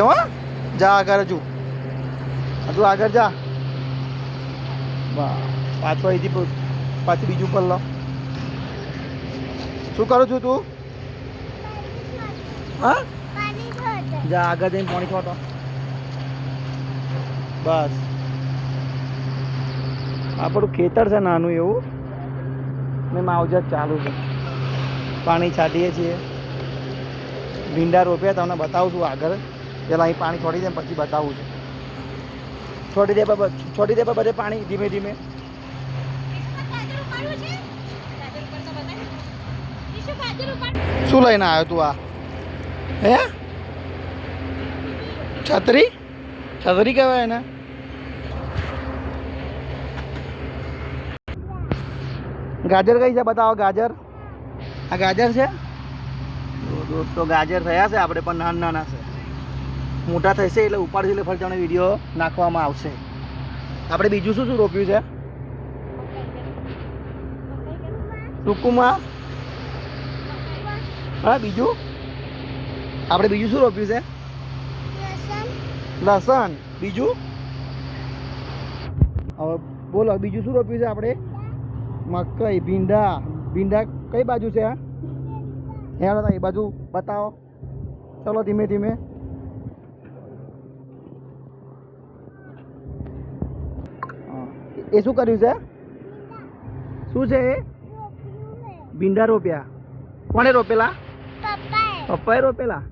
હો જા આગળ હજુ આગળ જા. વાહ પાછો અહીંથી પાછું બીજું પર લો. શું કરું છું તું? હા જા આગળ જઈને પાણી છોટો. બસ આપણું ખેતર છે નાનું એવું ને માવજત ચાલુ છે. પાણી છાંટીએ છીએ. ભીંડા રોપ્યા તમને બતાવું છું આગળ. પેલા અહીં પાણી છોડી દે પછી બતાવું છું. છોડી દે બધે પાણી ધીમે ધીમે. શું લઈને આવ્યો તું આ? હે છત્રી? છત્રી કહેવાય એને? ગાજર કઈ છે બતાવો. ગાજર આ ગાજર છે દોસ્તો. ગાજર થયા છે આપણે પણ નાના નાના છે. મોટા થશે એટલે ઉપાડશે એટલે ફરજાનો વિડીયો નાખવામાં આવશે. આપણે બીજું શું શું રોપ્યું છે? સુકુમાં હા બીજું આપણે બીજું શું રોપ્યું છે? લસણ. બીજું હવે બોલો બીજું શું રોપ્યું છે આપણે? મકઈ. ભીંડા. ભીંડા કઈ બાજુ છે? હેલો એ બાજુ બતાવો. ચલો ધીમે ધીમે. એ શું કર્યું છે? શું છે એ? ભીંડા રોપ્યા. કોણે રોપેલા? પપ્પાએ રોપેલા.